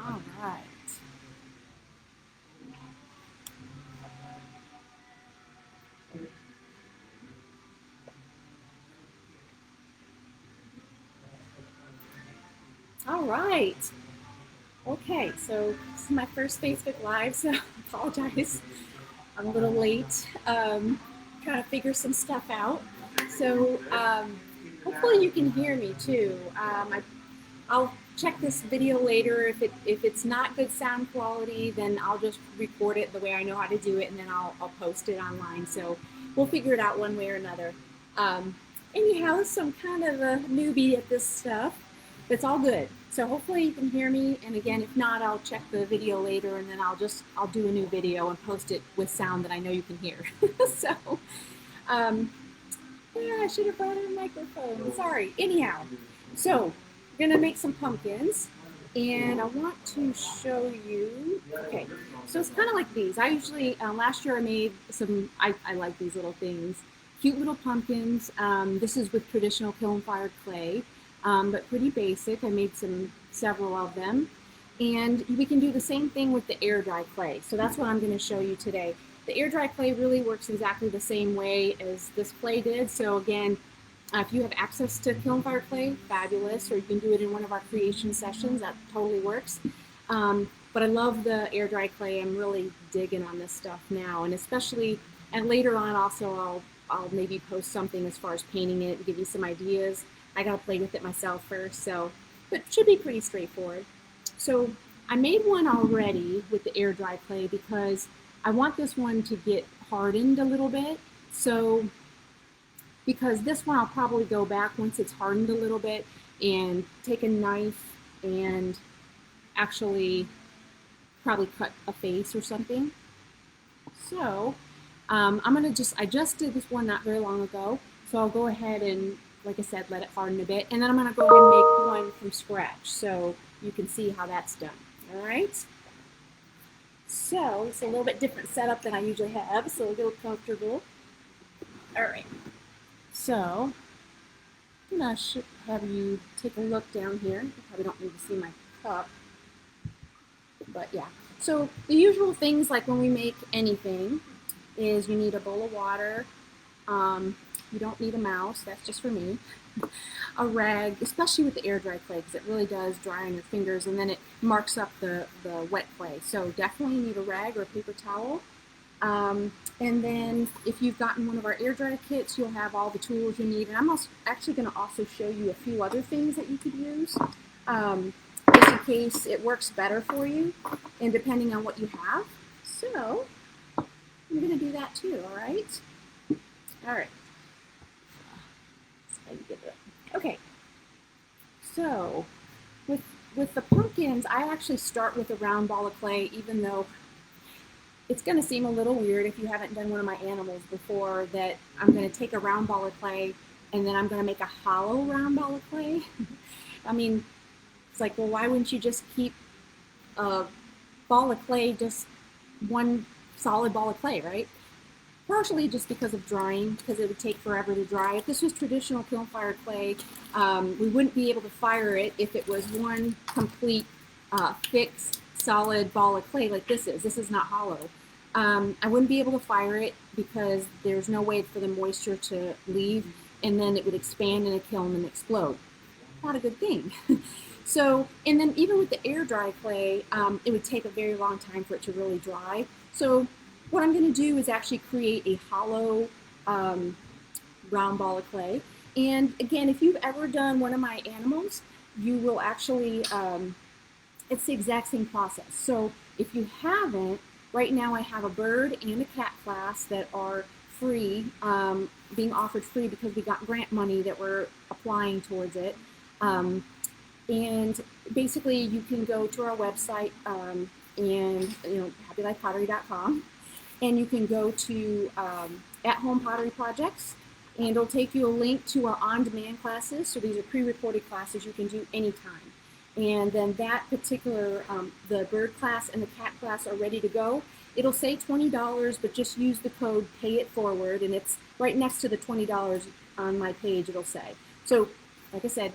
All right. All right. Okay, so this is my first Facebook Live, so I apologize. I'm a little late. Trying to figure some stuff out. So hopefully you can hear me too. I'll check this video later. If it's not good sound quality, then I'll just record it the way I know how to do it, and then I'll post it online. So we'll figure it out one way or another. Anyhow, so I'm kind of a newbie at this stuff, but it's all good. So hopefully you can hear me. And again, if not, I'll check the video later, and then I'll do a new video and post it with sound that I know you can hear. So um, yeah, I should have brought a microphone. Sorry. Anyhow, so we're gonna make some pumpkins, and I want to show you. Okay, so it's kind of like these. I usually last year I made some. I like these little things, cute little pumpkins. This is with traditional kiln fired clay, but pretty basic. I made several of them, and we can do the same thing with the air dry clay. So that's what I'm going to show you today. The air dry clay really works exactly the same way as this clay did. So again, if you have access to kiln fire clay, fabulous, or you can do it in one of our creation sessions, that totally works. But I love the air dry clay. I'm really digging on this stuff now, and especially, and later on also I'll maybe post something as far as painting it and give you some ideas. I gotta play with it myself first, so, but it should be pretty straightforward. So I made one already with the air dry clay because I want this one to get hardened a little bit. So because this one I'll probably go back once it's hardened a little bit and take a knife and actually probably cut a face or something. So I'm gonna I just did this one not very long ago, so I'll go ahead and, like I said, let it harden a bit, and then I'm gonna go ahead and make one from scratch so you can see how that's done. All right. So it's a little bit different setup than I usually have, so a little comfortable. All right. So I'm gonna have you take a look down here. You probably don't need to see my cup, but yeah. So the usual things, like when we make anything, is you need a bowl of water. You don't need a mouse, that's just for me. A rag, especially with the air dry clay, because it really does dry on your fingers, and then it marks up the wet clay. So definitely need a rag or a paper towel. And then if you've gotten one of our air dry kits, you'll have all the tools you need. And I'm actually going to also show you a few other things that you could use, just in case it works better for you, and depending on what you have. So I'm going to do that too, all right? All right. Okay, so with the pumpkins, I actually start with a round ball of clay, even though it's going to seem a little weird if you haven't done one of my animals before, that I'm going to take a round ball of clay and then I'm going to make a hollow round ball of clay. I mean, it's like, well, why wouldn't you just keep a ball of clay, just one solid ball of clay, right? Partially just because of drying, because it would take forever to dry. If this was traditional kiln fired clay, we wouldn't be able to fire it if it was one complete fixed solid ball of clay like this is. This is not hollow. I wouldn't be able to fire it because there's no way for the moisture to leave, and then it would expand in a kiln and explode. Not a good thing. So, and then even with the air dry clay, it would take a very long time for it to really dry. So what I'm going to do is actually create a hollow round ball of clay. And again, if you've ever done one of my animals, you will actually, it's the exact same process. So if you haven't, right now I have a bird and a cat class that are free, being offered free because we got grant money that we're applying towards it. And basically you can go to our website and, happylifepottery.com. And you can go to at-home pottery projects, and it'll take you a link to our on-demand classes. So these are pre-recorded classes you can do anytime. And then that particular, the bird class and the cat class are ready to go. It'll say $20, but just use the code Pay It Forward, and it's right next to the $20 on my page, it'll say. So, like I said,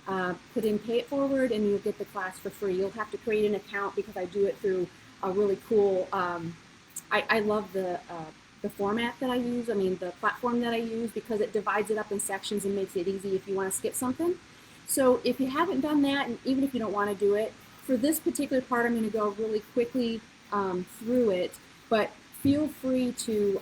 put in Pay It Forward, and you'll get the class for free. You'll have to create an account because I do it through a really cool. I love the format that I use. I mean, the platform that I use, because it divides it up in sections and makes it easy if you want to skip something. So if you haven't done that, and even if you don't want to do it, for this particular part, I'm going to go really quickly through it. But feel free to,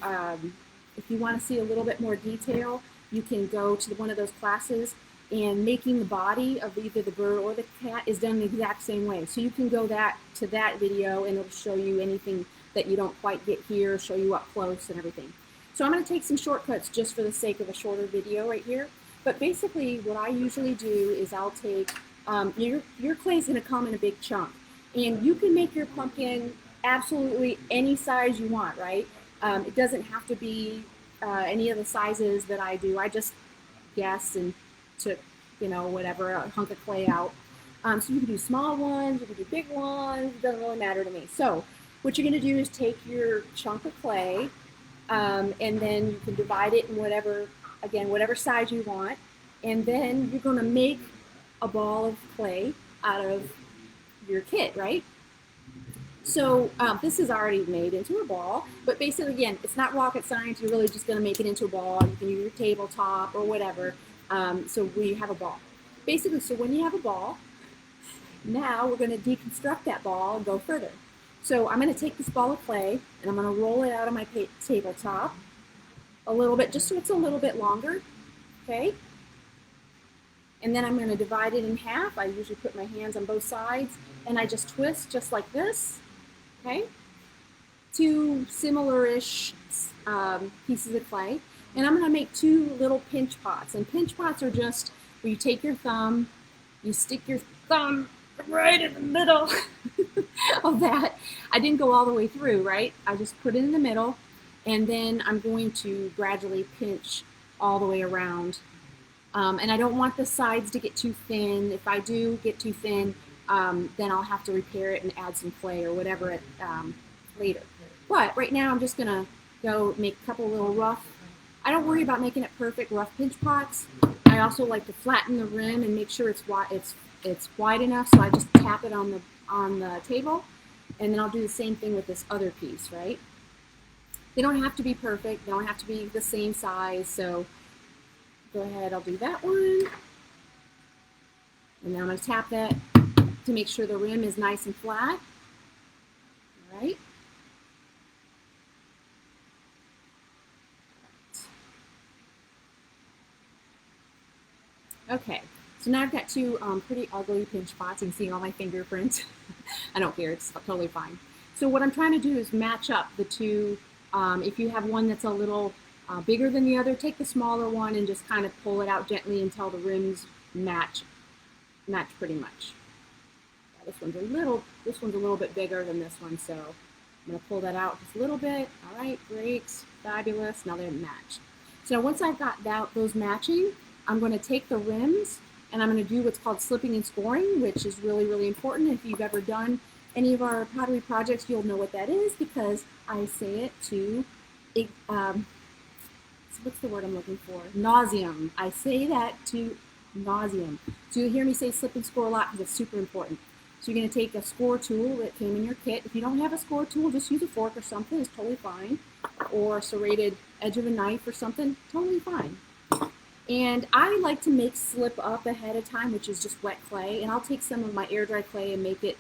if you want to see a little bit more detail, you can go to one of those classes, and making the body of either the bird or the cat is done the exact same way. So you can go to that video, and it'll show you anything that you don't quite get here, show you up close and everything. So I'm going to take some shortcuts just for the sake of a shorter video right here. But basically what I usually do is I'll take, your clay is going to come in a big chunk. And you can make your pumpkin absolutely any size you want, right? It doesn't have to be any of the sizes that I do. I just guess and took, whatever, a hunk of clay out. So you can do small ones, you can do big ones, it doesn't really matter to me. So what you're going to do is take your chunk of clay, and then you can divide it in whatever size you want, and then you're going to make a ball of clay out of your kit, right? So this is already made into a ball, but basically, again, it's not rocket science. You're really just going to make it into a ball. You can use your tabletop or whatever. So we have a ball. Basically, so when you have a ball, now we're going to deconstruct that ball and go further. So I'm going to take this ball of clay, and I'm going to roll it out on my tabletop a little bit, just so it's a little bit longer, okay? And then I'm going to divide it in half. I usually put my hands on both sides, and I just twist just like this, okay? Two similar-ish pieces of clay. And I'm going to make two little pinch pots. And pinch pots are just where you take your thumb, you stick your thumb right in the middle of that. I didn't go all the way through, right? I just put it in the middle, and then I'm going to gradually pinch all the way around. And I don't want the sides to get too thin. If I do get too thin, then I'll have to repair it and add some clay or whatever later. But right now I'm just going to go make a couple little rough. I don't worry about making it perfect rough pinch pots. I also like to flatten the rim and make sure it's wide enough, so I just tap it on the table, and then I'll do the same thing with this other piece, right? They don't have to be perfect. They don't have to be the same size, so go ahead, I'll do that one. And now I'm going to tap that to make sure the rim is nice and flat. All right. Okay, so now I've got two pretty ugly pinch pots. You can see all my fingerprints. I don't care, it's totally fine. So what I'm trying to do is match up the two. If you have one that's a little bigger than the other, take the smaller one and just kind of pull it out gently until the rims match pretty much. Yeah, this one's a little bit bigger than this one, so I'm going to pull that out just a little bit. All right, great, fabulous. Now they're matched. So once I've got those matching, I'm going to take the rims and I'm going to do what's called slipping and scoring, which is really, really important. If you've ever done any of our pottery projects, you'll know what that is, because I say it to, what's the word I'm looking for? Nauseum. I say that to nauseum. So you'll hear me say slip and score a lot because it's super important. So you're going to take a score tool that came in your kit. If you don't have a score tool, just use a fork or something. It's totally fine. Or a serrated edge of a knife or something. Totally fine. And I like to make slip up ahead of time, which is just wet clay. And I'll take some of my air dry clay and make it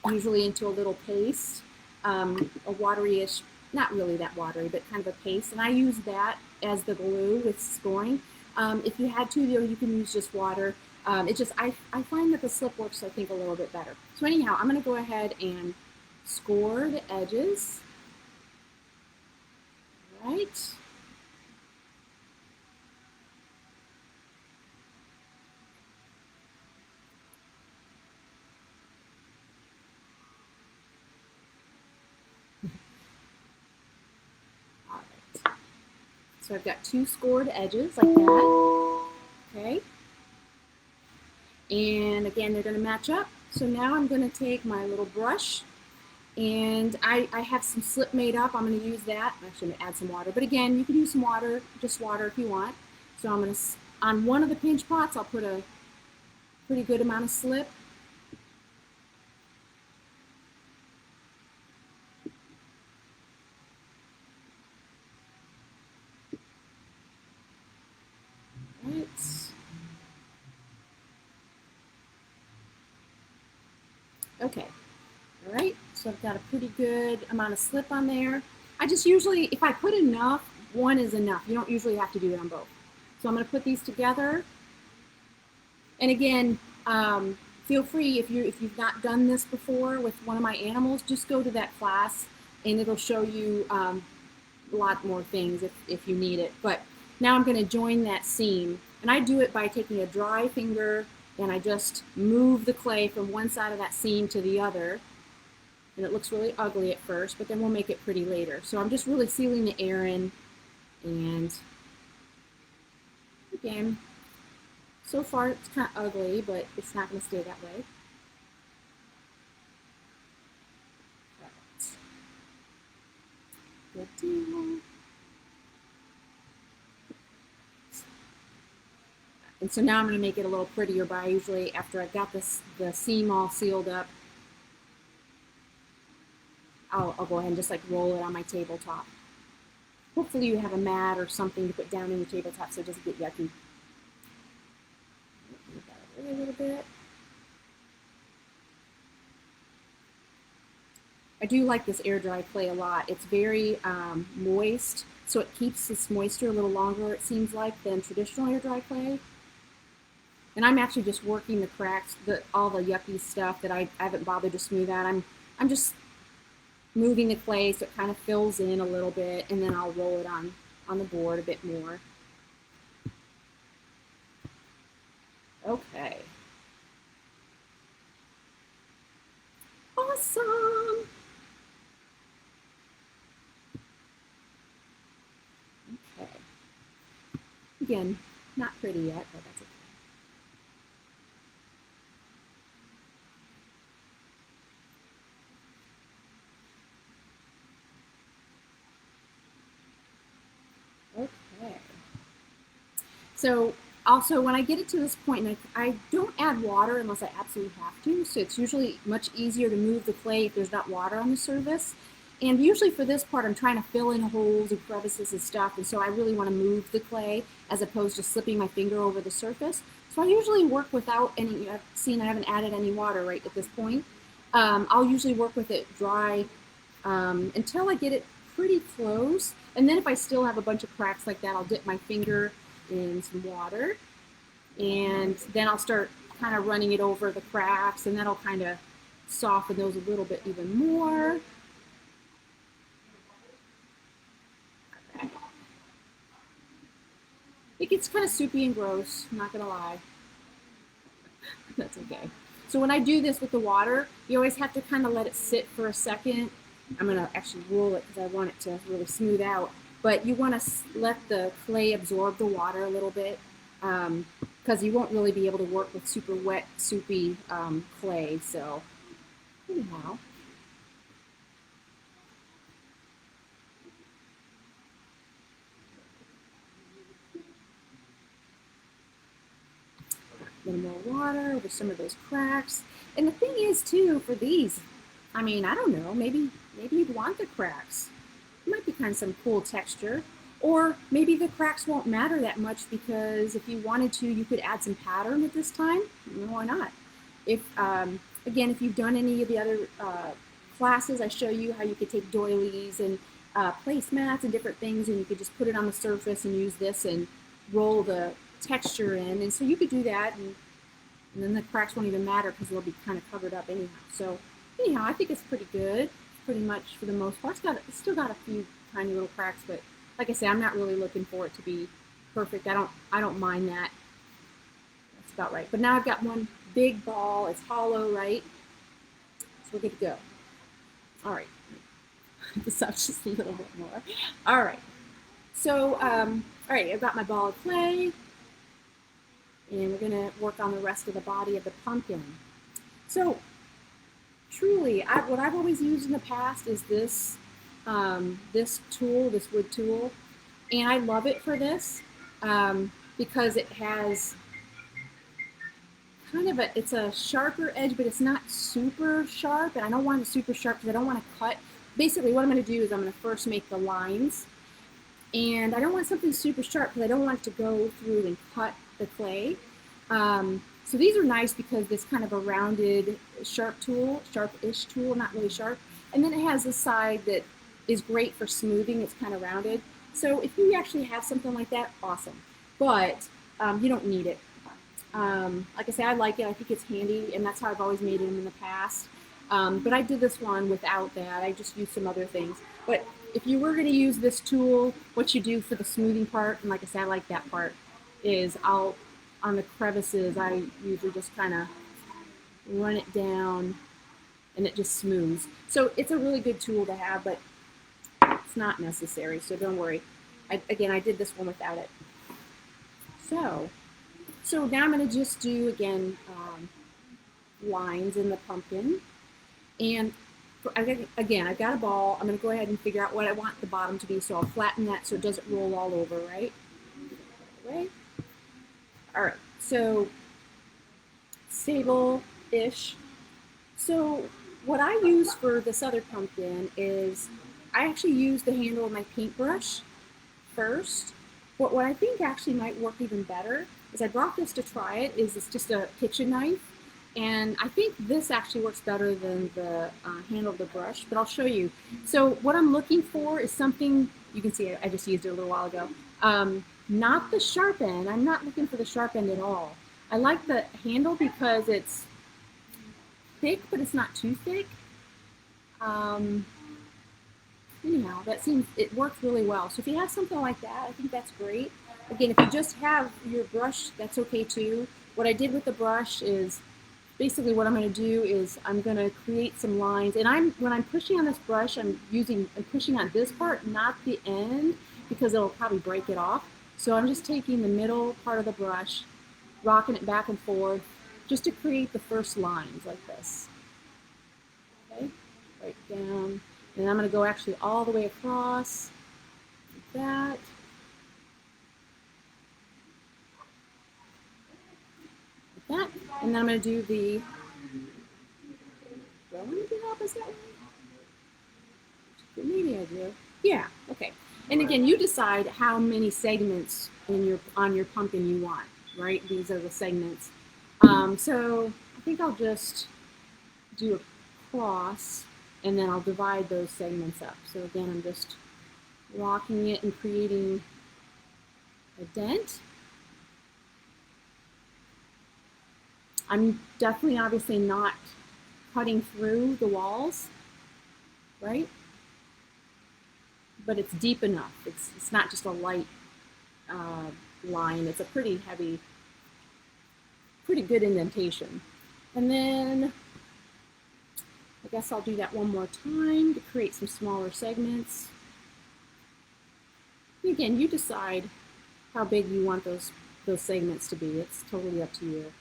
usually into a little paste, a watery-ish, not really that watery, but kind of a paste. And I use that as the glue with scoring. If you had to, though, you can use just water. I find that the slip works, I think, a little bit better. So anyhow, I'm going to go ahead and score the edges. All right. So I've got two scored edges like that, okay? And again, they're gonna match up. So now I'm gonna take my little brush, and I have some slip made up. I'm gonna use that. Actually, I'm gonna add some water, but again, you can use some water, just water if you want. So I'm gonna, on one of the pinch pots, I'll put a pretty good amount of slip. Right. Okay. All right. So I've got a pretty good amount of slip on there. I just usually, if I put enough, one is enough. You don't usually have to do it on both. So I'm going to put these together. And again, feel free if you've not done this before with one of my animals, just go to that class and it'll show you a lot more things if you need it. But now I'm going to join that seam, and I do it by taking a dry finger and I just move the clay from one side of that seam to the other. And it looks really ugly at first, but then we'll make it pretty later. So I'm just really sealing the air in, and again, so far it's kind of ugly, but it's not going to stay that way. Good deal. And so now I'm going to make it a little prettier by usually, after I've got the seam all sealed up, I'll go ahead and just like roll it on my tabletop. Hopefully you have a mat or something to put down in your tabletop so it doesn't get yucky. Move that over a little bit. I do like this air dry clay a lot. It's very moist, so it keeps this moisture a little longer, it seems like, than traditional air dry clay. And I'm actually just working the cracks, all the yucky stuff that I haven't bothered to smooth out. I'm just moving the clay so it kind of fills in a little bit, and then I'll roll it on the board a bit more. Okay. Awesome. Okay. Again, not pretty yet, but that's okay. Okay. So also when I get it to this point, and I don't add water unless I absolutely have to, so it's usually much easier to move the clay if there's not water on the surface. And usually for this part, I'm trying to fill in holes and crevices and stuff, and so I really want to move the clay as opposed to slipping my finger over the surface. So I usually work without any, I've seen I haven't added any water right at this point. I'll usually work with it dry until I get it pretty close. And then if I still have a bunch of cracks like that, I'll dip my finger in some water, and then I'll start kind of running it over the cracks, and that'll kind of soften those a little bit even more. Okay. It gets kind of soupy and gross, I'm not gonna lie. That's okay. So when I do this with the water, you always have to kind of let it sit for a second. I'm gonna actually roll it because I want it to really smooth out. But you want to let the clay absorb the water a little bit, because you won't really be able to work with super wet, soupy clay. So anyhow. A little more water over some of those cracks. And the thing is too, for these, I mean, I don't know, maybe you'd want the cracks. It might be kind of some cool texture. Or maybe the cracks won't matter that much, because if you wanted to, you could add some pattern at this time. Why not? If again, if you've done any of the other classes, I show you how you could take doilies and placemats and different things, and you could just put it on the surface and use this and roll the texture in. And so you could do that, and then the cracks won't even matter because they'll be kind of covered up anyhow. So anyhow, I think it's pretty good, pretty much for the most part. It's still got a few tiny little cracks, but like I say, I'm not really looking for it to be perfect. I don't mind that. That's about right. But now I've got one big ball. It's hollow, right? So we're good to go. All right. This up just a little bit more. All right. So, all right, I've got my ball of clay, and we're going to work on the rest of the body of the pumpkin. So, truly, what I've always used in the past is this this tool, this wood tool, and I love it for this because it has kind of it's a sharper edge, but it's not super sharp, and I don't want it super sharp because I don't want to cut. Basically, what I'm going to do is I'm going to first make the lines, and I don't want something super sharp because I don't want it to go through and cut the clay. So these are nice because it's kind of a rounded, sharp-ish tool, not really sharp. And then it has a side that is great for smoothing. It's kind of rounded. So if you actually have something like that, awesome. But you don't need it. Like I say, I like it. I think it's handy, and that's how I've always made them in the past. But I did this one without that. I just used some other things. But if you were going to use this tool, what you do for the smoothing part, and like I said, I like that part, is on the crevices, I usually just kind of run it down and it just smooths. So it's a really good tool to have, but it's not necessary, so don't worry. Again, I did this one without it. So now I'm going to just do, again, lines in the pumpkin. And again, I've got a ball. I'm going to go ahead and figure out what I want the bottom to be, so I'll flatten that so it doesn't roll all over, right? Right? All right, so sable-ish. So what I use for this other pumpkin is I actually use the handle of my paintbrush first. What I think actually might work even better is I brought this to try it. It's just a kitchen knife, and I think this actually works better than the handle of the brush, but I'll show you. So what I'm looking for is something, you can see I just used it a little while ago. Not the sharp end. I'm not looking for the sharp end at all. I like the handle because it's thick, but it's not too thick. Anyhow, it works really well. So if you have something like that, I think that's great. Again, if you just have your brush, that's okay too. What I did with the brush is basically what I'm going to do is I'm going to create some lines. And when I'm pushing on this brush, I'm pushing on this part, not the end, because it'll probably break it off. So I'm just taking the middle part of the brush, rocking it back and forth, just to create the first lines like this. Okay, right down. And I'm going to go actually all the way across, like that. Like that. And then I'm going to do the, do I want to do the opposite way? Maybe I do. Yeah, okay. And again, you decide how many segments on your pumpkin you want, right? These are the segments. So I think I'll just do a cross, and then I'll divide those segments up. So again, I'm just locking it and creating a dent. I'm definitely obviously not cutting through the walls, right? But it's deep enough. It's not just a light line. It's a pretty heavy, pretty good indentation. And then I guess I'll do that one more time to create some smaller segments. And again, you decide how big you want those segments to be. It's totally up to you.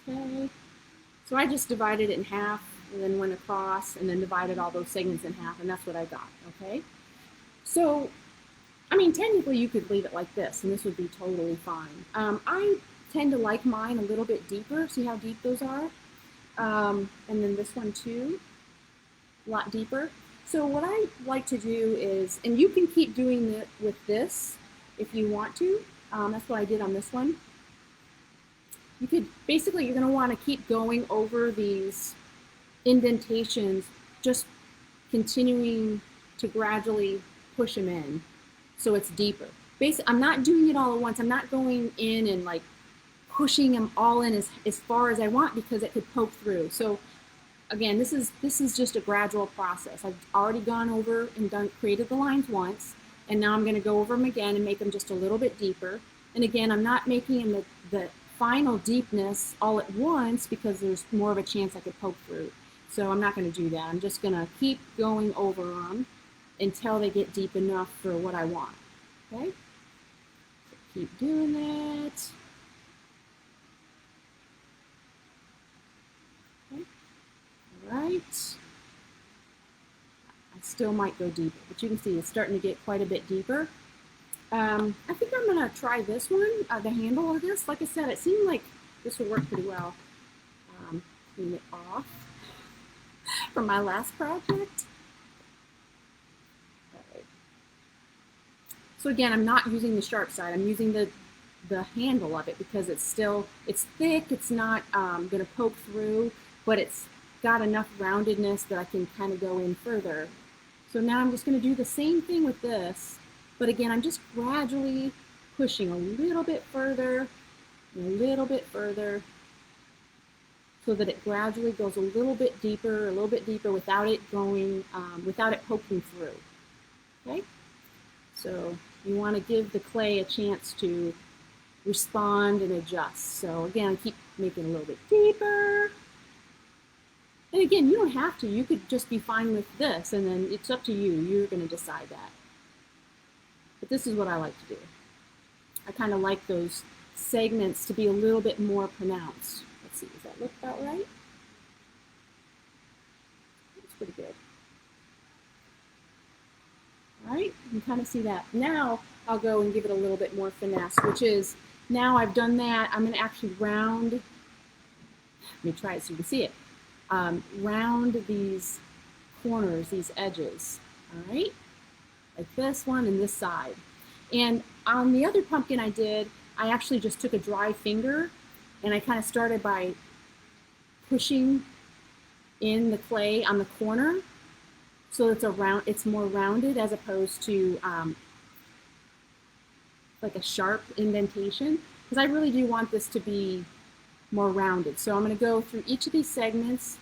Okay, so I just divided it in half and then went across and then divided all those segments in half, and that's what I got, okay? So, I mean, technically you could leave it like this and this would be totally fine. I tend to like mine a little bit deeper. See how deep those are? And then this one too, a lot deeper. So what I like to do is, and you can keep doing it with this if you want to. That's what I did on this one. You could, basically you're going to want to keep going over these indentations, just continuing to gradually push them in so it's deeper. Basically, I'm not doing it all at once. I'm not going in and like pushing them all in as far as I want because it could poke through. So again, this is just a gradual process. I've already gone over and created the lines once, and now I'm going to go over them again and make them just a little bit deeper. And again, I'm not making them the final deepness all at once because there's more of a chance I could poke through. So I'm not going to do that. I'm just going to keep going over them until they get deep enough for what I want. Okay? So keep doing that. Okay. All right. I still might go deeper, but you can see it's starting to get quite a bit deeper. I think I'm gonna try this one, the handle of this. Like I said, it seemed like this would work pretty well. Clean it off from my last project. Right. So again, I'm not using the sharp side. I'm using the handle of it because it's thick. It's not going to poke through, but it's got enough roundedness that I can kind of go in further. So now I'm just going to do the same thing with this, but again, I'm just gradually pushing a little bit further, and a little bit further, so that it gradually goes a little bit deeper without it going, without it poking through. Okay, so you want to give the clay a chance to respond and adjust. So again, I keep making it a little bit deeper. And again, you don't have to. You could just be fine with this, and then it's up to you. You're going to decide that. But this is what I like to do. I kind of like those segments to be a little bit more pronounced. Let's see, does that look about right? It's pretty good. All right, you can kind of see that. Now I'll go and give it a little bit more finesse, which is, now I've done that, I'm going to actually round, let me try it so you can see it, round these corners, these edges, all right, like this one and this side. And on the other pumpkin I did, I actually just took a dry finger and I kind of started by pushing in the clay on the corner, so it's more rounded as opposed to like a sharp indentation, because I really do want this to be more rounded. So I'm going to go through each of these segments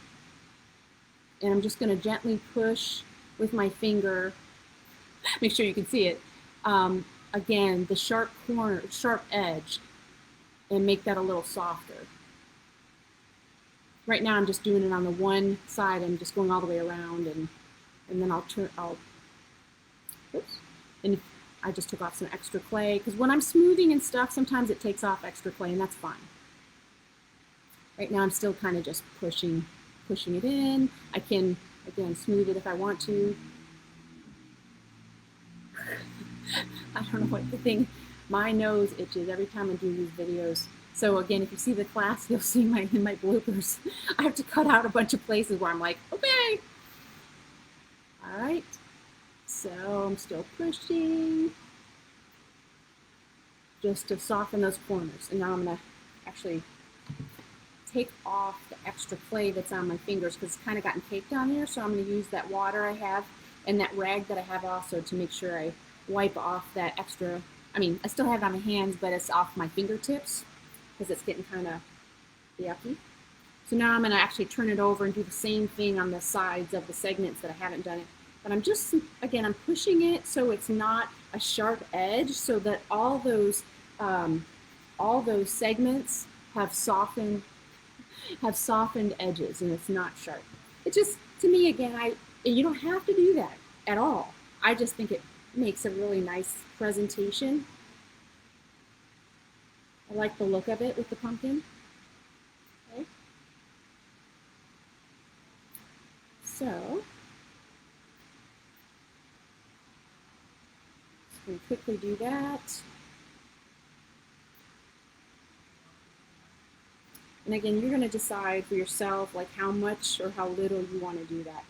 and I'm just going to gently push with my finger, make sure you can see it, again, the sharp edge, and make that a little softer. Right now I'm just doing it on the one side. I'm just going all the way around, and then and I just took off some extra clay, because when I'm smoothing and stuff, sometimes it takes off extra clay, and that's fine. Right now I'm still kind of just pushing it in. I can, again, smooth it if I want to. I don't know what the thing, my nose itches every time I do these videos. So again, if you see the class, you'll see in my bloopers, I have to cut out a bunch of places where I'm like, okay. All right, so I'm still pushing just to soften those corners. And now I'm gonna actually take off the extra clay that's on my fingers, because it's kind of gotten caked on here. So I'm gonna use that water I have and that rag that I have also to make sure I wipe off that extra. I mean, I still have it on my hands, but it's off my fingertips because it's getting kind of yucky. So now I'm going to actually turn it over and do the same thing on the sides of the segments that I haven't done it. But I'm just, again, I'm pushing it so it's not a sharp edge, so that all those segments have softened edges, and it's not sharp. It just, to me, again, you don't have to do that at all. I just think it makes a really nice presentation. I like the look of it with the pumpkin. Okay. So, just going to quickly do that. And again, you're going to decide for yourself like how much or how little you want to do that.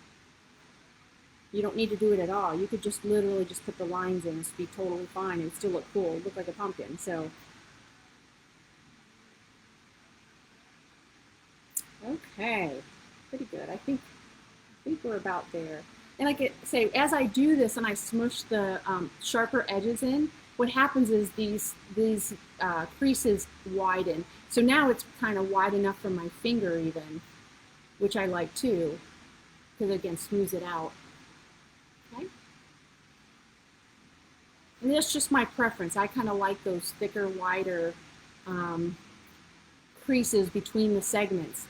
You don't need to do it at all. You could just literally just put the lines in and be totally fine and still look cool, look like a pumpkin. So, okay, pretty good. I think we're about there. And like I say, as I do this and I smush the sharper edges in, what happens is these creases widen. So now it's kind of wide enough for my finger even, which I like too, because again, smooths it out. Okay. And that's just my preference. I kind of like those thicker, wider creases between the segments.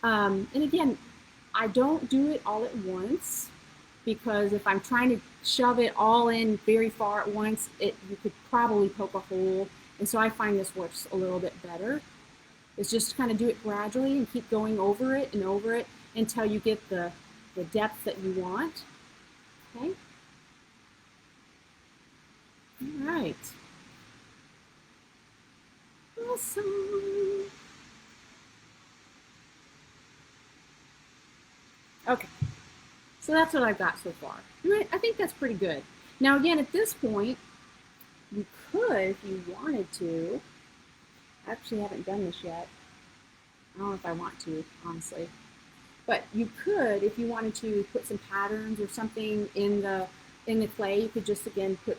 And again, I don't do it all at once, because if I'm trying to shove it all in very far at once, you could probably poke a hole. And so I find this works a little bit better. Is just kind of do it gradually and keep going over it until you get the depth that you want. Okay. All right. Awesome. Okay. So that's what I've got so far. I think that's pretty good. Now, again, at this point, you could, if you wanted to, I actually haven't done this yet. I don't know if I want to, honestly. But you could, if you wanted to, put some patterns or something in the clay. You could just again put.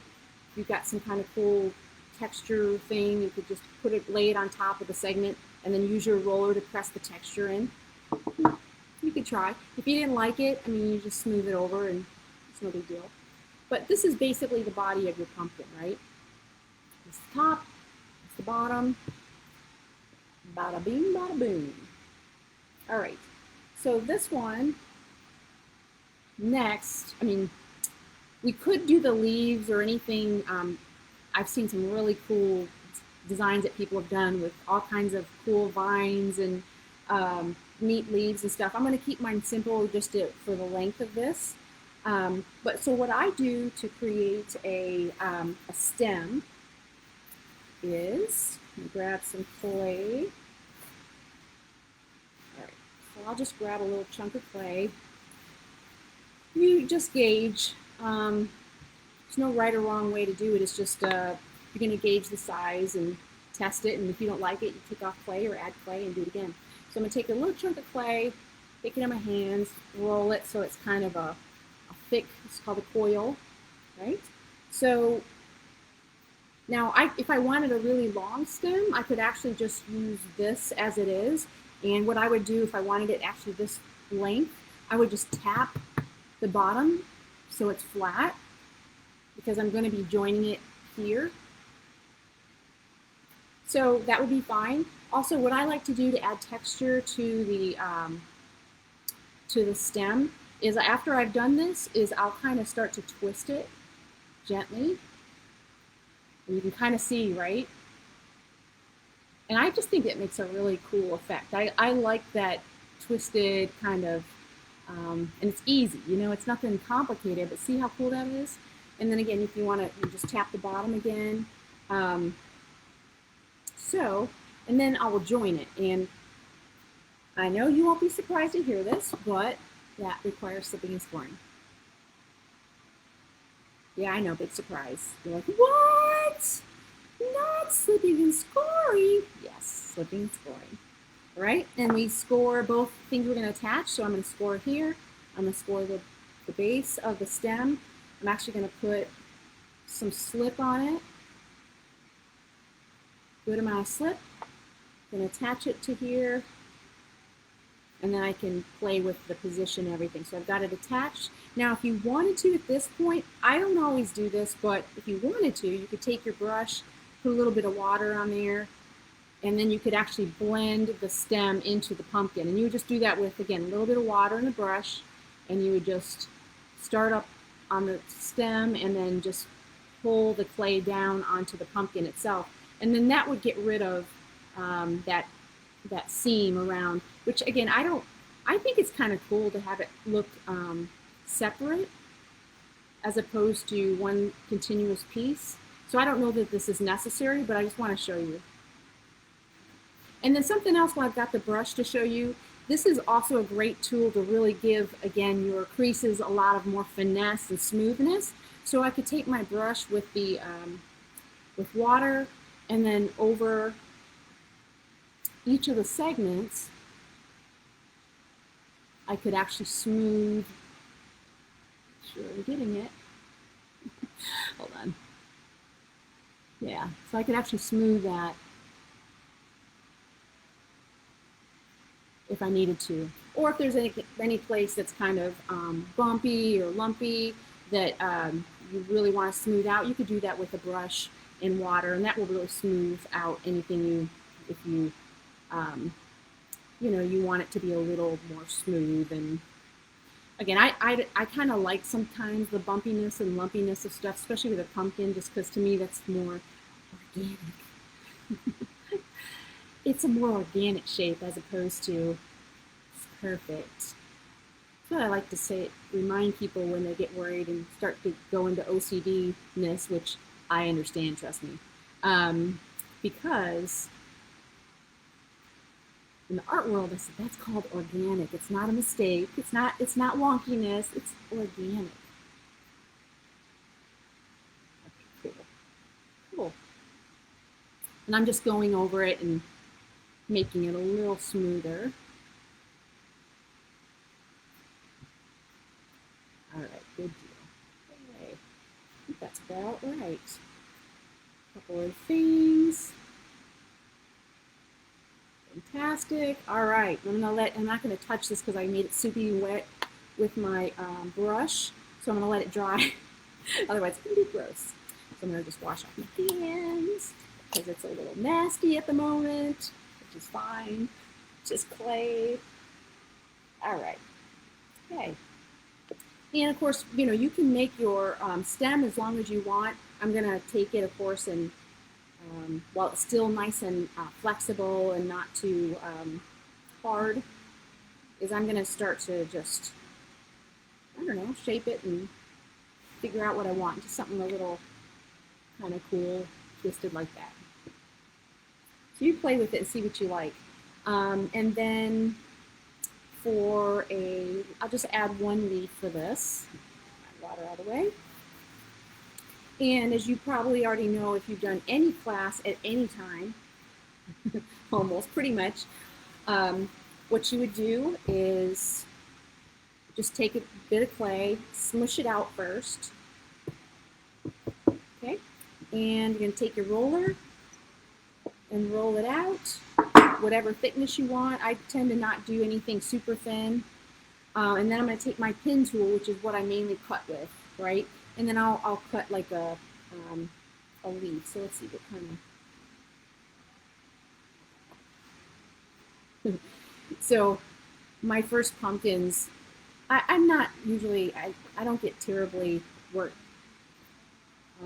You've got some kind of cool texture thing. You could just put it, lay it on top of the segment, and then use your roller to press the texture in. You could try. If you didn't like it, I mean, you just smooth it over, and it's no big deal. But this is basically the body of your pumpkin, right? It's the top, it's the bottom. Bada bing, bada boom. All right. So this one, next, I mean, we could do the leaves or anything. I've seen some really cool designs that people have done with all kinds of cool vines and neat leaves and stuff. I'm going to keep mine simple just for the length of this. But so what I do to create a stem is grab some clay. All right, so I'll just grab a little chunk of clay. You just gauge. There's no right or wrong way to do it. It's just you're going to gauge the size and test it. And if you don't like it, you take off clay or add clay and do it again. So I'm going to take a little chunk of clay, take it in my hands, roll it so it's kind of a thick, it's called a coil, right? So now if I wanted a really long stem, I could actually just use this as it is. And what I would do if I wanted it actually this length, I would just tap the bottom so it's flat because I'm going to be joining it here. So that would be fine. Also, what I like to do to add texture to the stem is after I've done this is I'll kind of start to twist it gently. And you can kind of see, right? And I just think it makes a really cool effect. I like that twisted kind of, and it's easy, you know, it's nothing complicated, but see how cool that is? And then again, if you want to, you just tap the bottom again. And then I will join it. And I know you won't be surprised to hear this, but that requires slipping and scoring. Yeah, I know, big surprise. You're like, what? Not slipping and scoring? Yes, slipping and scoring. Right? And we score both things we're going to attach. So I'm going to score here. I'm going to score the base of the stem. I'm actually going to put some slip on it. Good amount of slip. I'm going to attach it to here. And then I can play with the position and everything. So I've got it attached. Now, if you wanted to at this point, I don't always do this, but if you wanted to, you could take your brush, put a little bit of water on there, and then you could actually blend the stem into the pumpkin. And you would just do that with, again, a little bit of water in the brush, and you would just start up on the stem and then just pull the clay down onto the pumpkin itself. And then that would get rid of that seam around, which again, I think it's kind of cool to have it look separate as opposed to one continuous piece. So I don't know that this is necessary, but I just want to show you. And then something else while I've got the brush to show you, this is also a great tool to really give, again, your creases a lot of more finesse and smoothness. So I could take my brush with the with water and then over each of the segments, I could actually smooth. Sure, I'm getting it. Hold on. Yeah, so I could actually smooth that if I needed to. Or if there's any place that's kind of bumpy or lumpy that you really want to smooth out, you could do that with a brush in water, and that will really smooth out anything if you you want it to be a little more smooth. And again, I kind of like sometimes the bumpiness and lumpiness of stuff, especially with a pumpkin, just because to me that's more organic. It's a more organic shape as opposed to it's perfect. That's what I like to say, remind people when they get worried and start to go into OCD-ness, which I understand, trust me. Because in the art world, that's called organic. It's not a mistake. It's not wonkiness. It's organic. Okay, cool. Cool. And I'm just going over it and making it a little smoother. All right, good deal. Okay, I think that's about right. A couple of things. Fantastic. All right, I'm not gonna touch this because I made it soupy wet with my brush, so I'm gonna let it dry. Otherwise, it's gonna be gross. So I'm gonna just wash off my hands because it's a little nasty at the moment, which is fine. Just clay. All right. Okay. And of course, you can make your stem as long as you want. I'm gonna take it, of course, and while it's still nice and flexible and not too hard, is I'm gonna start to just, I don't know, shape it and figure out what I want. Just something a little kind of cool, twisted like that. So you play with it and see what you like. And then I'll just add one leaf for this. Water out of the way. And as you probably already know, if you've done any class at any time, almost pretty much, what you would do is just take a bit of clay, smush it out first. Okay, and you're going to take your roller and roll it out, whatever thickness you want. I tend to not do anything super thin. And then I'm going to take my pin tool, which is what I mainly cut with, right? And then I'll cut like a leaf. So let's see what kind of. So my first pumpkins, I'm not usually, I don't get terribly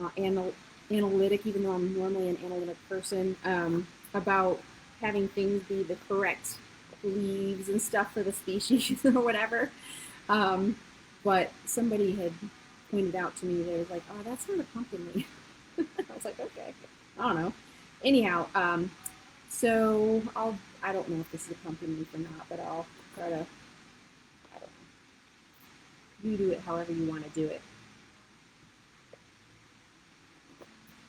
analytic, even though I'm normally an analytic person, about having things be the correct leaves and stuff for the species or whatever. But somebody had pointed out to me, they was like, oh, that's not a pumpkin leaf. I was like, okay, I don't know. Anyhow, so I don't know if this is a pumpkin leaf or not, but I'll try to, I don't know. You do it however you want to do it.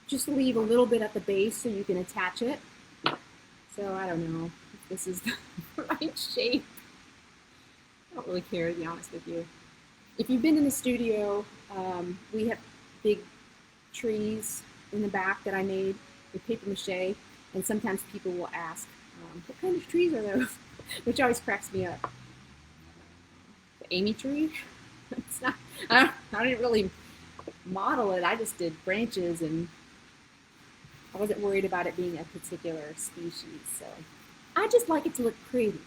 Just leave a little bit at the base so you can attach it. So I don't know if this is the right shape. I don't really care, to be honest with you. If you've been in the studio, we have big trees in the back that I made with paper mache, and sometimes people will ask, what kind of trees are those? Which always cracks me up. The Amy tree? It's not, I didn't really model it, I just did branches, and I wasn't worried about it being a particular species, so I just like it to look pretty.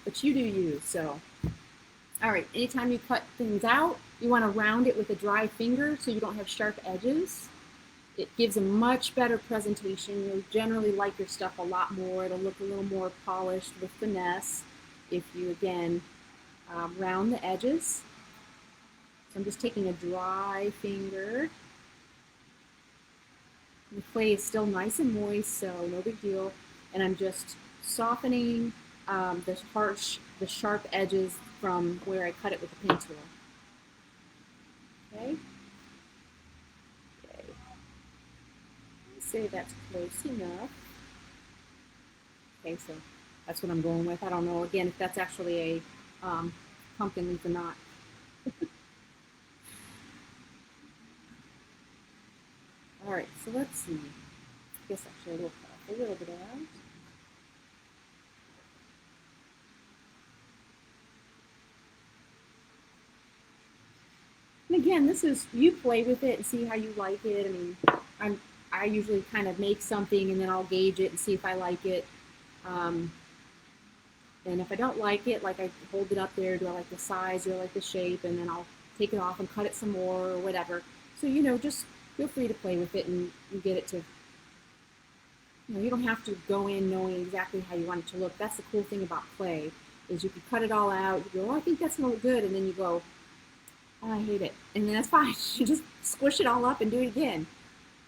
But you do you, so. All right, anytime you cut things out, you want to round it with a dry finger so you don't have sharp edges. It gives a much better presentation. You'll generally like your stuff a lot more. It'll look a little more polished with finesse if you, again, round the edges. So I'm just taking a dry finger. The clay is still nice and moist, so no big deal. And I'm just softening the sharp edges from where I cut it with the pen tool. Okay. Let's say that's close enough. Okay, so that's what I'm going with. I don't know, again, if that's actually a pumpkin leaf or not. All right, so let's see. I guess actually we'll cut off a little bit out. And again, this is, you play with it and see how you like it. I mean, I usually kind of make something and then I'll gauge it and see if I like it. And if I don't like it, like I hold it up there, do I like the size, do I like the shape, and then I'll take it off and cut it some more or whatever. So, just feel free to play with it and get it to, you don't have to go in knowing exactly how you want it to look. That's the cool thing about clay, is you can cut it all out, you go, oh, I think that's gonna look good, and then you go, I hate it. And that's fine. You just squish it all up and do it again.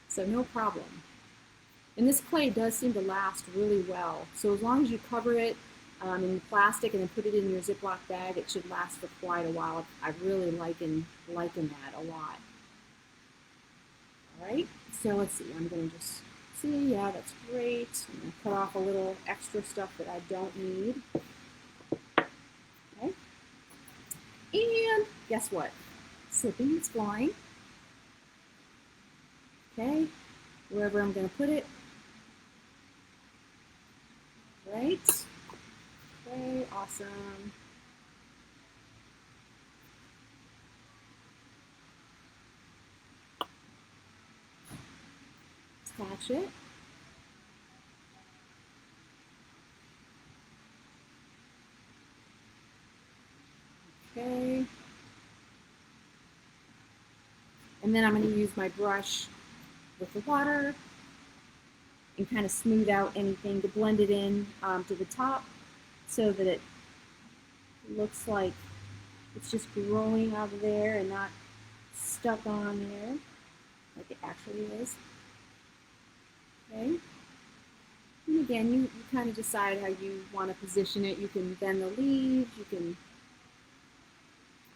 So no problem. And this clay does seem to last really well. So as long as you cover it in plastic and then put it in your Ziploc bag, it should last for quite a while. I really liking that a lot. All right, so let's see. I'm going to just see. Yeah, that's great. I'm going to cut off a little extra stuff that I don't need. Okay. And guess what? Slipping and flying. Okay, wherever I'm going to put it. Right. Okay, awesome. Attach it. Okay. And then I'm going to use my brush with the water and kind of smooth out anything to blend it in to the top so that it looks like it's just growing out of there and not stuck on there like it actually is. Okay. And again, you kind of decide how you want to position it. You can bend the leaves, you can,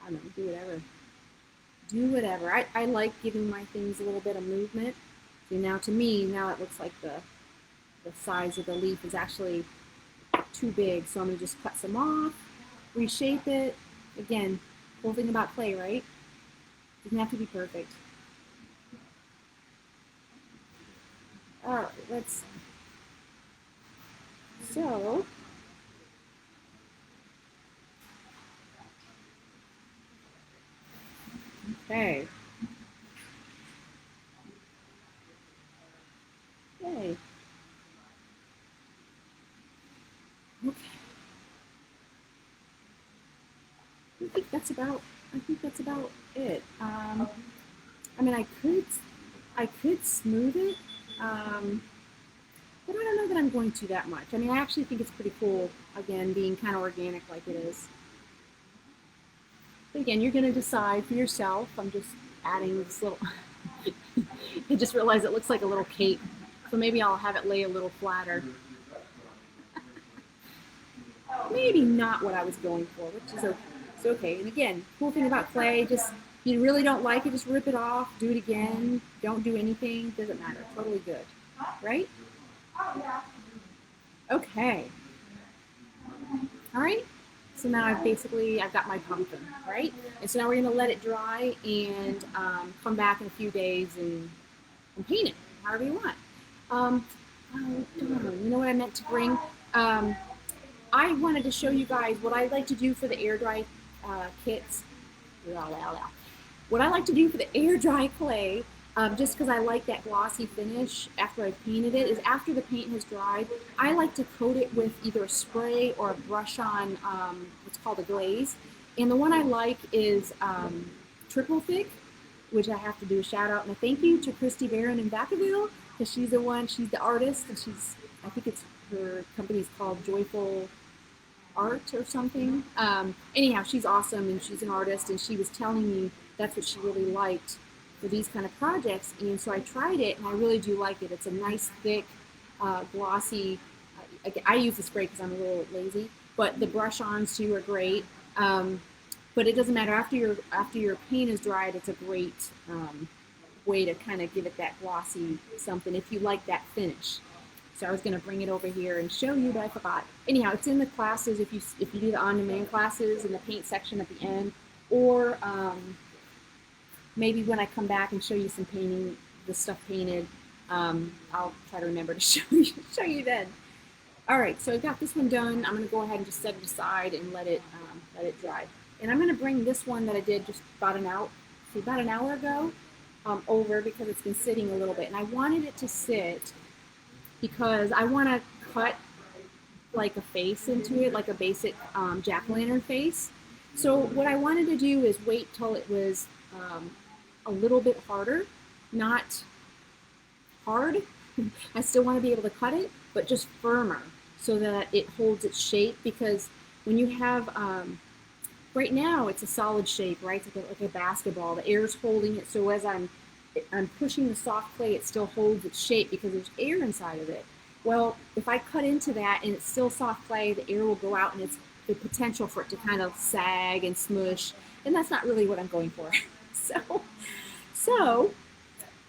I don't know, do whatever. Do whatever. I like giving my things a little bit of movement. So now to me, now it looks like the size of the leaf is actually too big. So I'm going to just cut some off, reshape it. Again, whole thing about clay, right? Doesn't have to be perfect. All right, let's, so, okay. Okay. Okay. I think that's about it. I mean, I could smooth it, but I don't know that I'm going to that much. I mean, I actually think it's pretty cool, again, being kind of organic like it is. But again, you're going to decide for yourself. I'm just adding this little, I just realized it looks like a little cape. So maybe I'll have it lay a little flatter. Maybe not what I was going for, which is okay. It's okay. And again, cool thing about clay, just if you really don't like it, just rip it off, do it again, don't do anything, doesn't matter. Totally good. Right? Okay. All right. So now I've got my pumpkin, right? And so now we're gonna let it dry and come back in a few days and paint it however you want. Oh, you know what I meant to bring? I wanted to show you guys what I like to do for the air dry kits. What I like to do for the air dry clay, just because I like that glossy finish after I've painted it, is after the paint has dried, I like to coat it with either a spray or a brush on what's called a glaze. And the one I like is Triple Thick, which I have to do a shout out and a thank you to Christy Barron in Vacaville, because she's the artist, and I think it's her company's called Joyful Art or something. Anyhow, she's awesome and she's an artist, and she was telling me that's what she really liked for these kind of projects. And so I tried it and I really do like it. It's a nice, thick, glossy. I use the spray because I'm a little lazy, but the brush-ons too are great. But it doesn't matter after your paint is dried. It's a great way to kind of give it that glossy something if you like that finish. So I was going to bring it over here and show you, but I forgot. Anyhow, it's in the classes if you do the on-demand classes in the paint section at the end, or maybe when I come back and show you some painting, the stuff painted, I'll try to remember to show you then. All right, so I got this one done. I'm going to go ahead and just set it aside and let it dry. And I'm going to bring this one that I did just about an hour ago over because it's been sitting a little bit, and I wanted it to sit because I want to cut like a face into it, like a basic jack-o'-lantern face. So what I wanted to do is wait till it was a little bit harder, not hard. I still want to be able to cut it, but just firmer so that it holds its shape, because when you have right now it's a solid shape, right? It's like a basketball. The air's holding it, so as I'm pushing the soft clay, it still holds its shape because there's air inside of it. Well, if I cut into that and it's still soft clay, the air will go out and it's the potential for it to kind of sag and smush, and that's not really what I'm going for. so, so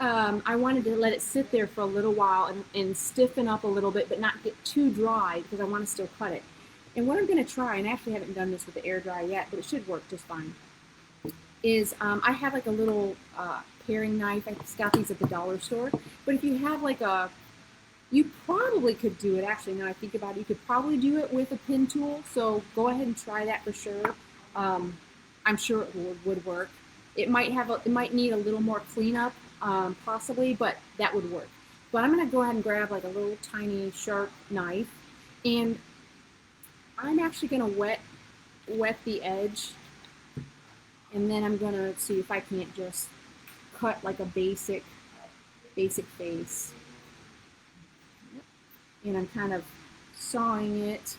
I wanted to let it sit there for a little while and stiffen up a little bit, but not get too dry because I want to still cut it. And what I'm going to try, and I actually haven't done this with the air dry yet, but it should work just fine, is I have like a little paring knife. I just got these at the dollar store. But if you have like you probably could do it, actually, now I think about it, you could probably do it with a pin tool. So go ahead and try that for sure. I'm sure it would work. It might need a little more cleanup, possibly, but that would work. But I'm going to go ahead and grab like a little tiny sharp knife, and I'm actually going to wet the edge, and then I'm going to see if I can't just cut like a basic face. And I'm kind of sawing it.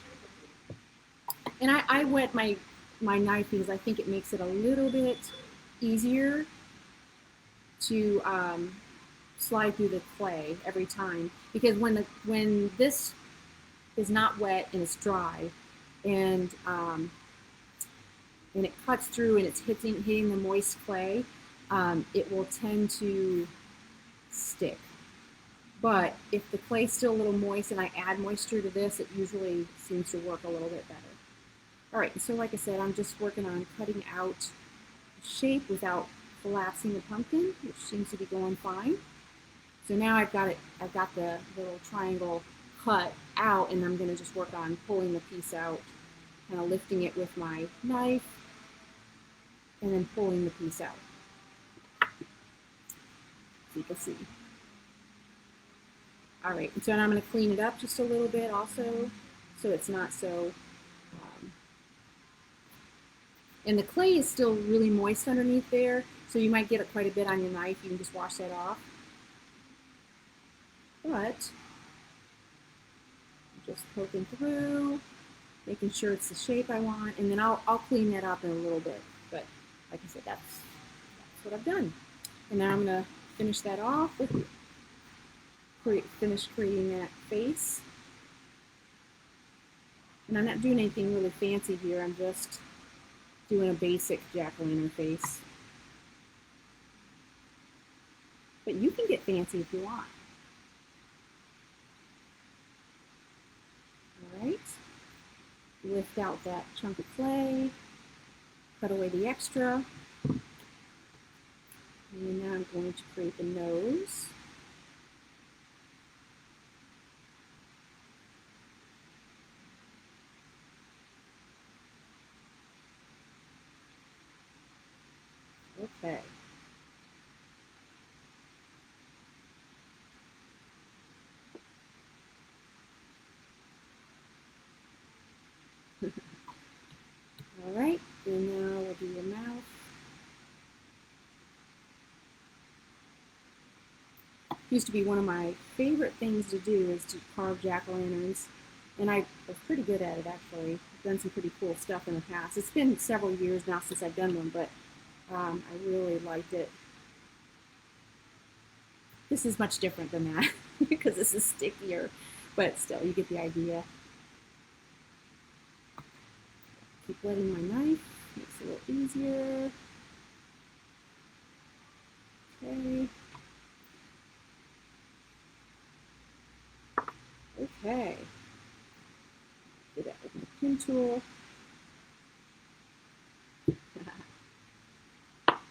And I wet my knife because I think it makes it a little bit easier to slide through the clay every time. Because when this is not wet and it's dry, and it cuts through and it's hitting the moist clay, it will tend to stick. But if the clay's still a little moist and I add moisture to this, it usually seems to work a little bit better. All right, so like I said, I'm just working on cutting out the shape without collapsing the pumpkin, which seems to be going fine. So now I've got the little triangle cut out, and I'm going to just work on pulling the piece out, kind of lifting it with my knife, and then pulling the piece out. So you can see. All right, so now I'm going to clean it up just a little bit also, so it's not so, and the clay is still really moist underneath there, so you might get quite a bit on your knife. You can just wash that off. But I'm just poking through, making sure it's the shape I want, and then I'll clean that up in a little bit. But like I said, that's what I've done. And now I'm going to finish that off with finish creating that face. And I'm not doing anything really fancy here. I'm just doing a basic jack-o'-lantern face. But you can get fancy if you want. All right. Lift out that chunk of clay. Cut away the extra. And now I'm going to create the nose. Okay. All right, and now we'll do your mouth. Used to be one of my favorite things to do is to carve jack-o'-lanterns, and I was pretty good at it actually. I've done some pretty cool stuff in the past. It's been several years now since I've done one, but I really liked it. This is much different than that because this is stickier, but still, you get the idea. Keep wetting my knife, makes it a little easier. Okay. Okay. Do that with my pin tool.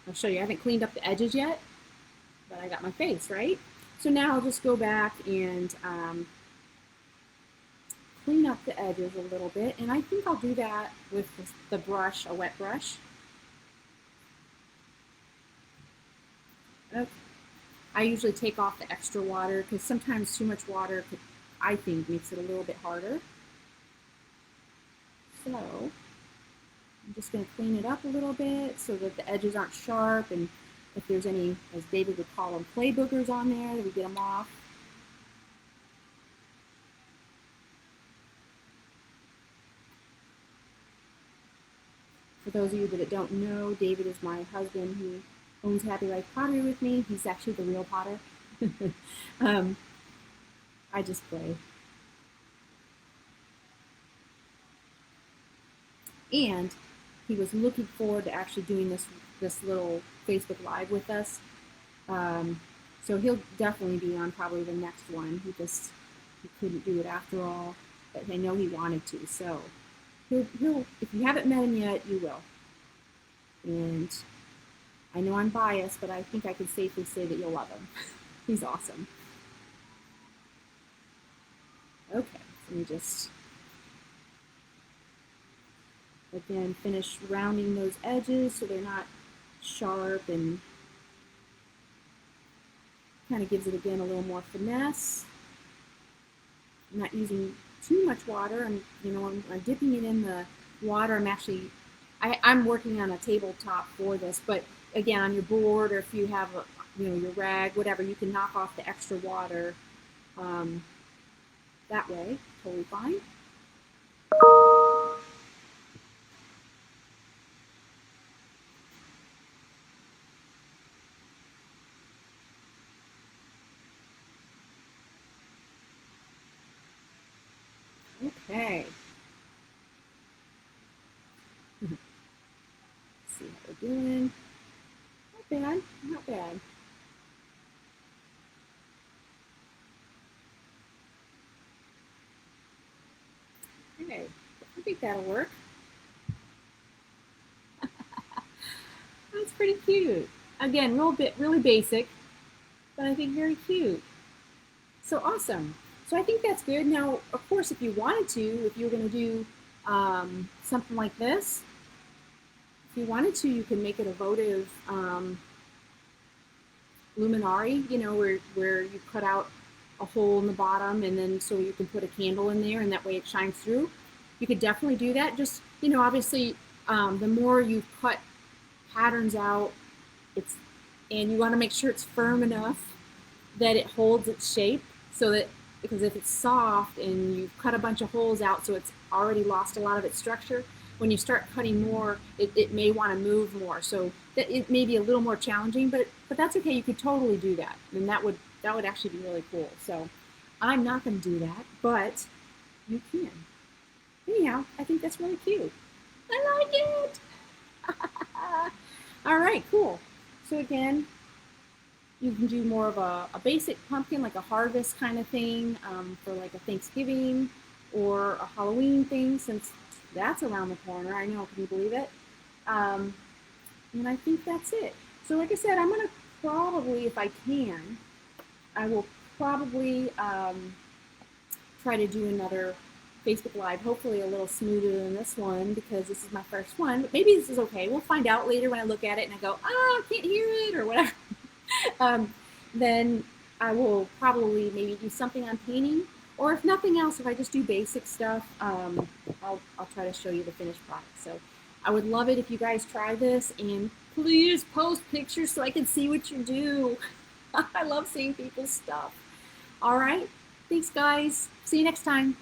I'll show you, I haven't cleaned up the edges yet, but I got my face, right? So now I'll just go back and clean up the edges a little bit, and I think I'll do that with the brush, a wet brush. Okay. I usually take off the extra water because sometimes too much water could, I think, makes it a little bit harder. So I'm just going to clean it up a little bit so that the edges aren't sharp, and if there's any, as David would call them, clay boogers on there, that we get them off. For those of you that don't know, David is my husband who owns Happy Life Pottery with me. He's actually the real potter. um, I just play. And he was looking forward to actually doing this little Facebook Live with us. So he'll definitely be on probably the next one. He couldn't do it after all, but I know he wanted to. So he'll if you haven't met him yet, you will. And I know I'm biased, but I think I can safely say that you'll love him. He's awesome. Okay, let me just again finish rounding those edges so they're not sharp, and kind of gives it again a little more finesse. I'm not using too much water. I'm dipping it in the water. I'm working on a tabletop for this, but again, on your board, or if you have your rag, whatever, you can knock off the extra water that way. Totally fine. Okay. Let's see how we're doing. Not bad, not bad. Okay, I think that'll work. That's pretty cute. Again, really basic, but I think very cute. So awesome. So I think that's good. Now, of course, if you wanted to, if you were going to do something like this, if you wanted to, you can make it a votive luminary, where you cut out a hole in the bottom, and then so you can put a candle in there, and that way it shines through. You could definitely do that. Just, obviously, the more you cut patterns out, and you want to make sure it's firm enough that it holds its shape, so that, because if it's soft and you've cut a bunch of holes out so it's already lost a lot of its structure, when you start cutting more, it may want to move more. So that it may be a little more challenging, but that's okay. You could totally do that, and that would actually be really cool. So I'm not going to do that, but you can. Anyhow, I think that's really cute. I like it. All right, cool. So again, you can do more of a basic pumpkin, like a harvest kind of thing, for like a Thanksgiving or a Halloween thing, since that's around the corner. I know, can you believe it? And I think that's it. So like I said, I'm going to probably, if I can, I will probably try to do another Facebook Live, hopefully a little smoother than this one, because this is my first one. But maybe this is okay. We'll find out later when I look at it and I go, I can't hear it, or whatever. Then I will probably maybe do something on painting, or if nothing else, if I just do basic stuff, I'll try to show you the finished product. So I would love it if you guys try this, and please post pictures so I can see what you do. I love seeing people's stuff. All right, thanks guys. See you next time.